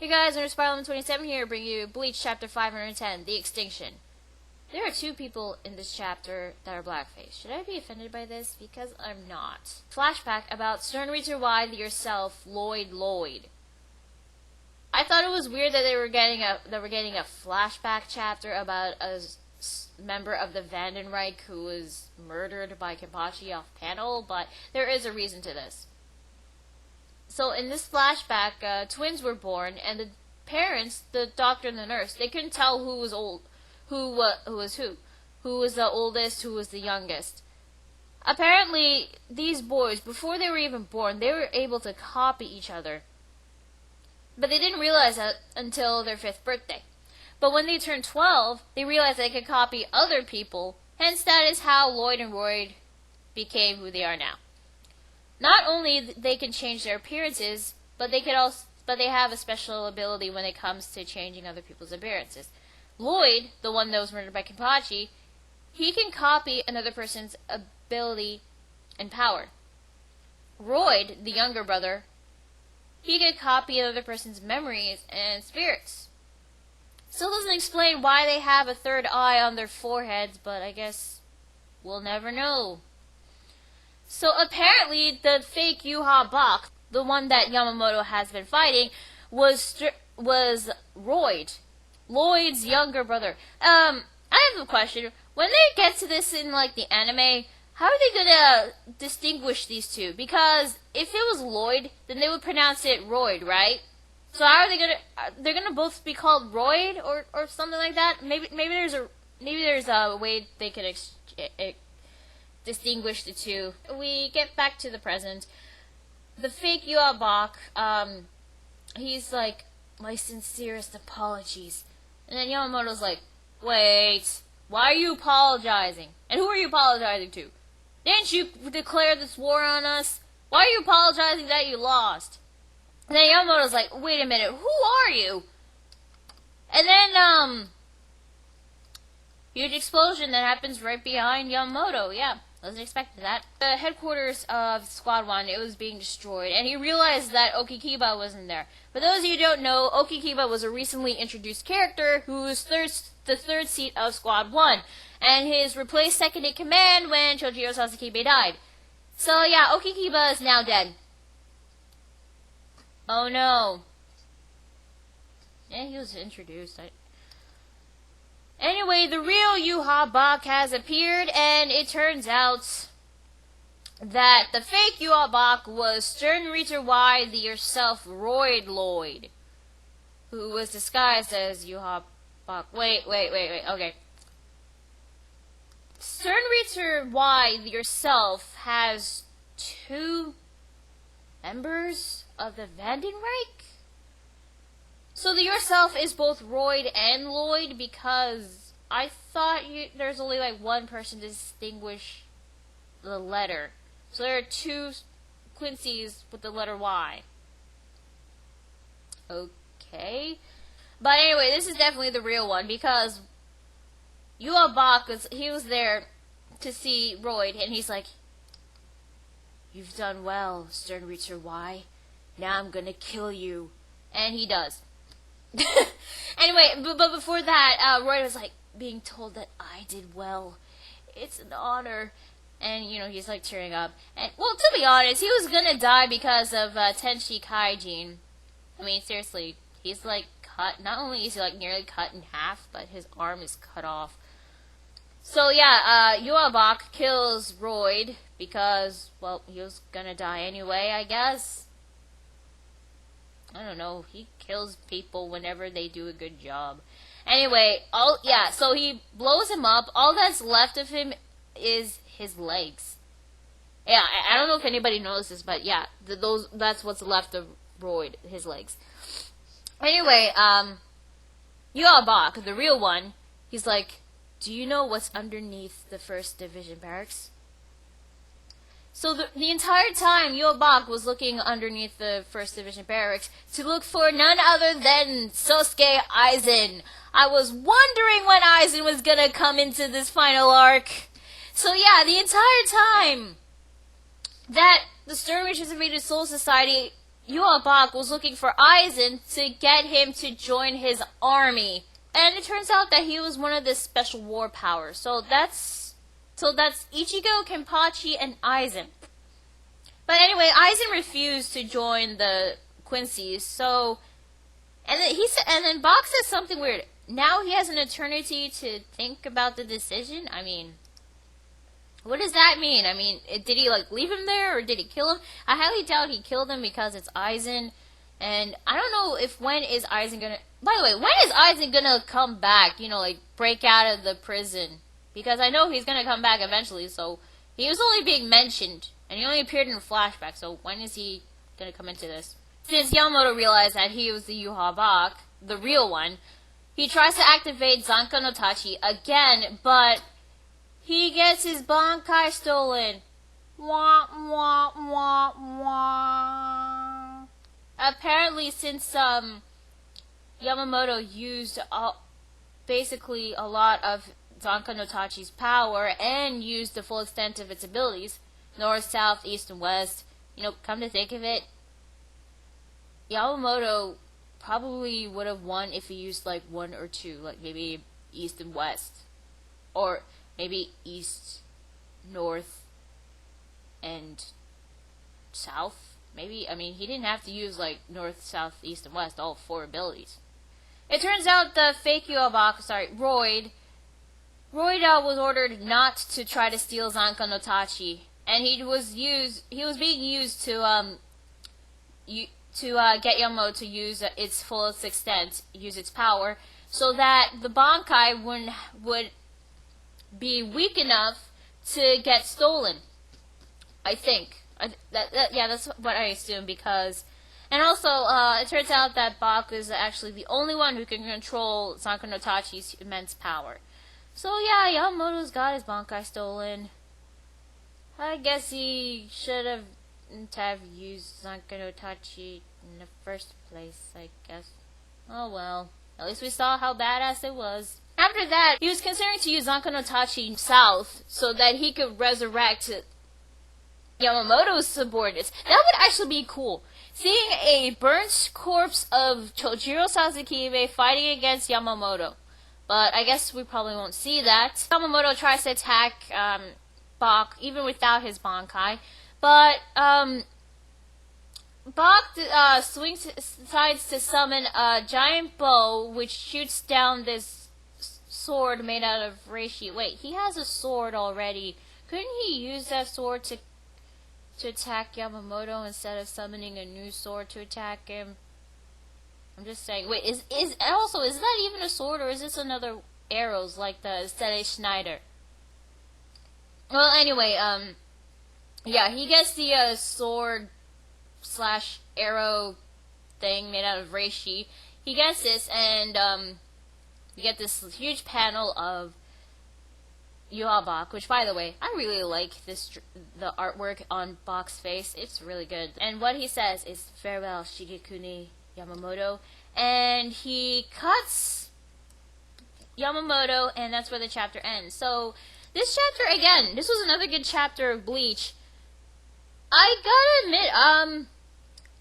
Hey guys, I'm Spider-Man27 here, bringing you Bleach Chapter 510, The Extinction. There are two people in this chapter that are blackface. Should I be offended by this? Because I'm not. Flashback about Stern Reader Y, yourself, Lloyd. I thought it was weird that they were getting a flashback chapter about a member of the Vandenreich who was murdered by Kenpachi off panel, but there is a reason to this. So in this flashback, twins were born, and the parents, the doctor and the nurse, they couldn't tell who was old, who was the oldest, who was the youngest. Apparently, these boys, before they were even born, they were able to copy each other. But they didn't realize that until their 5th birthday. But when they turned 12, they realized they could copy other people, hence that is how Lloyd and Royd became who they are now. Not only they can change their appearances, but they have a special ability when it comes to changing other people's appearances. Lloyd, the one that was murdered by Kenpachi, he can copy another person's ability and power. Royd, the younger brother, he can copy another person's memories and spirits. Still doesn't explain why they have a third eye on their foreheads, but I guess we'll never know. So apparently, the fake Bach, the one that Yamammoto has been fighting, was Royd, Lloyd's younger brother. I have a question. When they get to this in like the anime, how are they gonna distinguish these two? Because if it was Lloyd, then they would pronounce it Royd, right? So how are they gonna? They're gonna both be called Royd or something like that. Maybe there's a way they could distinguish the two. We get back to the present. The fake Bach, he's like, my sincerest apologies. And then Yamamoto's like, wait, why are you apologizing? And who are you apologizing to? Didn't you declare this war on us? Why are you apologizing that you lost? And then Yamamoto's like, wait a minute, who are you? And then, huge explosion that happens right behind Yamamoto, yeah. Wasn't expecting that. The headquarters of Squad 1, it was being destroyed, and he realized that Okikiba wasn't there. For those of you who don't know, Okikiba was a recently introduced character who was the third seat of Squad 1, and his replaced second in command when Chojiro Sasakibe died. So yeah, Okikiba is now dead. Oh no. Yeah, he was introduced. Anyway, the real Bach has appeared, and it turns out that the fake Bach was Stern Reader Y, the yourself Royd Lloyd, who was disguised as Bach. Wait, okay. Stern Reader Y, the yourself, has 2 members of the Vandenreich? So the yourself is both Royd and Lloyd, because I thought there's only like one person to distinguish the letter. So there are 2 Quincy's with the letter Y. Okay. But anyway, this is definitely the real one, because Bach was there to see Royd, and he's like, you've done well, Stern Reader Y. Now I'm gonna kill you. And he does. Anyway, but before that, Royd was like being told that I did well. It's an honor. And, he's like tearing up. And, well, to be honest, he was gonna die because of Tenshi Kaijin. I mean, seriously, he's like cut. Not only is he like nearly cut in half, but his arm is cut off. So yeah, Bach kills Royd because, well, he was gonna die anyway, I guess. I don't know, he kills people whenever they do a good job. Anyway, so he blows him up. All that's left of him is his legs. Yeah, I don't know if anybody knows this, but yeah, that's what's left of Royd, his legs. Anyway, Bach, the real one, he's like, do you know what's underneath the 1st Division barracks? So the entire time, Bach was looking underneath the 1st Division barracks to look for none other than Sosuke Aizen. I was wondering when Aizen was gonna come into this final arc. So yeah, the entire time that the Stern Reader Soul Society Bach was looking for Aizen to get him to join his army. And it turns out that he was one of the special war powers. So that's Ichigo, Kenpachi, and Aizen. But anyway, Aizen refused to join the Quincy's. So, and then Bach says something weird. Now he has an eternity to think about the decision. I mean, what does that mean? I mean, did he leave him there, or did he kill him? I highly doubt he killed him because it's Aizen, and I don't know when is Aizen gonna. By the way, when is Aizen gonna come back? Break out of the prison, because I know he's gonna come back eventually. So he was only being mentioned, and he only appeared in a flashback. So when is he gonna come into this? Since Yamamoto realized that he was the Bach, the real one, he tries to activate Zanka no Tachi again, but he gets his bankai stolen. Wah, wah, wah, wah. Apparently, since Yamamoto used basically a lot of Zanka no Tachi's power and used the full extent of its abilities, north, south, east, and west, come to think of it, Yamamoto probably would have won if he used one or two, maybe east and west, or maybe east, north, and south. Maybe, he didn't have to use north, south, east, and west, all 4 abilities. It turns out the fake Royd was ordered not to try to steal Zanka no Tachi, and he was being used to get Yamamoto to use its fullest extent, use its power, so that the bankai would be weak enough to get stolen. I think. That's what I assume, because... And also, it turns out that Bach is actually the only one who can control Zanka no Tachi's immense power. So yeah, Yamamoto's got his bankai stolen. I guess he should have used Zanka no Tachi in the first place, I guess. Oh well. At least we saw how badass it was. After that, he was considering to use Zanka no Tachi south so that he could resurrect Yamamoto's subordinates. That would actually be cool. Seeing a burnt corpse of Chojiro Sasakibe fighting against Yamamoto. But I guess we probably won't see that. Yamamoto tries to attack Bach even without his bankai. But Bach decides to summon a giant bow which shoots down this sword made out of reishi. Wait, he has a sword already. Couldn't he use that sword to attack Yamamoto instead of summoning a new sword to attack him? I'm just saying. Wait, is that even a sword, or is this another arrows like the Stelle Schneider? Well, anyway, yeah, he gets the sword / arrow thing made out of reishi. He gets this, and you get this huge panel of Bach, which, by the way, I really like the artwork on Bach's face. It's really good. And what he says is, "Farewell, Shigekuni Yamamoto," and he cuts Yamamoto, and that's where the chapter ends. So this chapter, again, this was another good chapter of Bleach. I gotta admit,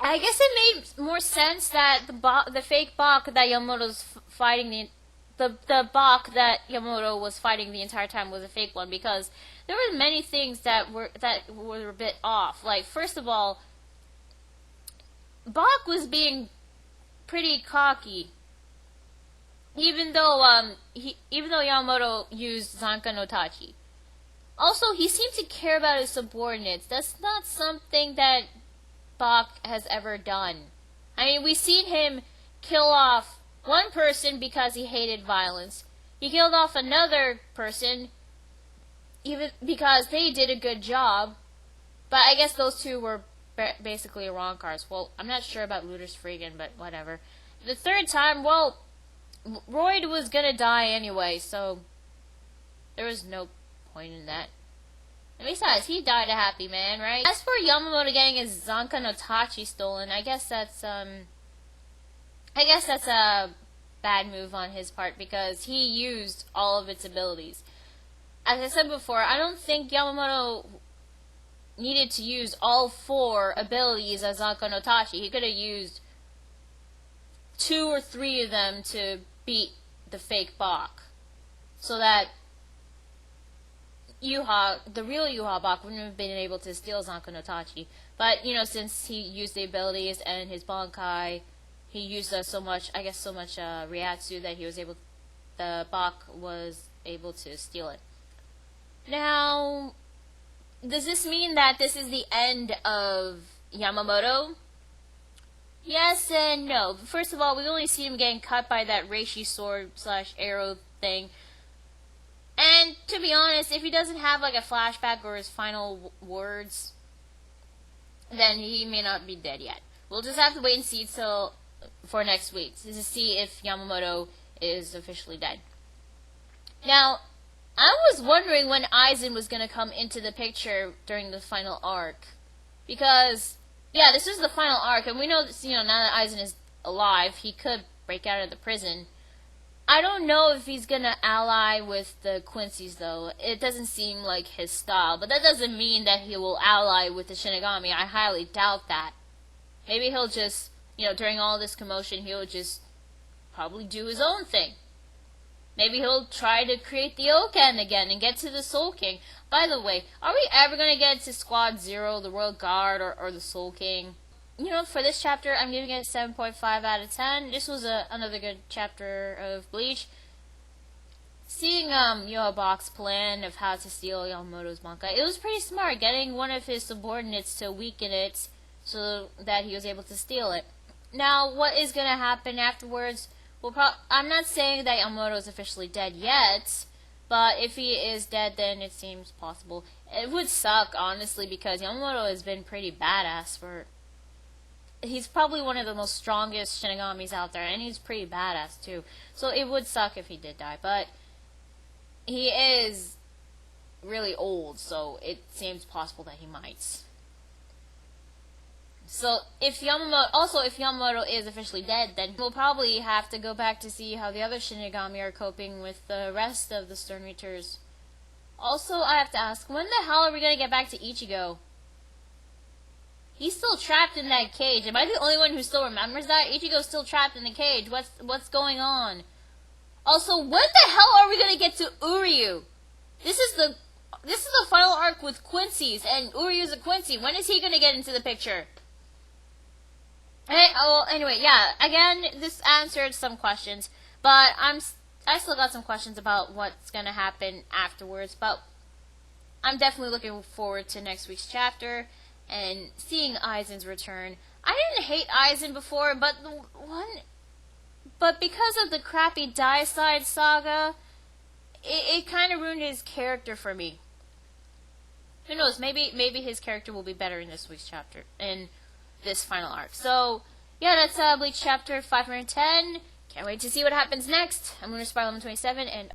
I guess it made more sense that the fake Bach that Yamamoto's fighting the Bach that Yamamoto was fighting the entire time was a fake one, because there were many things that were a bit off. Like, first of all, Bach was being pretty cocky, even though Yamamoto used Zanka no Tachi. Also, he seemed to care about his subordinates. That's not something that Bach has ever done. I mean, we've seen him kill off one person because he hated violence. He killed off another person even because they did a good job. But I guess those two were basically wrong cars. Well, I'm not sure about Ludus Freegan, but whatever. The third time, well, Royd was gonna die anyway, so there was no point in that. And besides, he died a happy man, right? As for Yamamoto getting his Zanka no Tachi stolen, I guess that's a bad move on his part, because he used all of its abilities. As I said before, I don't think Yamamoto needed to use all 4 abilities as Zanko no Tachi. He could have used 2 or 3 of them to beat the fake Bach, so that the real Yuha Bach wouldn't have been able to steal Zanko no Tachi. But, since he used the abilities and his bankai, he used so much Ryatsu that the Bach was able to steal it. Now, does this mean that this is the end of Yamammoto? Yes and no. First of all, we only see him getting cut by that reishi sword / arrow thing. And to be honest, if he doesn't have a flashback or his final words, then he may not be dead yet. We'll just have to wait and see for next week to see if Yamammoto is officially dead. Now, I was wondering when Aizen was going to come into the picture during the final arc. Because, this is the final arc, and we know that, now that Aizen is alive, he could break out of the prison. I don't know if he's going to ally with the Quincy's, though. It doesn't seem like his style, but that doesn't mean that he will ally with the Shinigami. I highly doubt that. Maybe he'll just, during all this commotion, he'll just probably do his own thing. Maybe he'll try to create the Okan again and get to the Soul King. By the way, are we ever going to get to Squad 0, the Royal Guard, or the Soul King? For this chapter, I'm giving it 7.5 out of 10. This was another good chapter of Bleach. Seeing Yuha Bach's plan of how to steal Yamamoto's bankai, it was pretty smart, getting one of his subordinates to weaken it so that he was able to steal it. Now, what is going to happen afterwards? Well, I'm not saying that Yamamoto is officially dead yet, but if he is dead, then it seems possible. It would suck, honestly, because Yamamoto has been pretty badass he's probably one of the most strongest Shinigamis out there, and he's pretty badass, too. So it would suck if he did die, but he is really old, so it seems possible that he might. So, if Yamamoto is officially dead, then we'll probably have to go back to see how the other Shinigami are coping with the rest of the Stern Reachers. Also, I have to ask, when the hell are we going to get back to Ichigo? He's still trapped in that cage. Am I the only one who still remembers that? Ichigo's still trapped in the cage. What's going on? Also, when the hell are we going to get to Uryu? This is the final arc with Quincy's, and Uryu's a Quincy. When is he going to get into the picture? Anyway, again, this answered some questions, but I still got some questions about what's gonna happen afterwards, but I'm definitely looking forward to next week's chapter and seeing Aizen's return. I didn't hate Aizen before, but because of the crappy Daiside saga, it kind of ruined his character for me. Who knows, maybe his character will be better in this week's chapter, in this final arc. So, that's Bleach chapter 510. Can't wait to see what happens next. I'm Lunar Spiral 27, and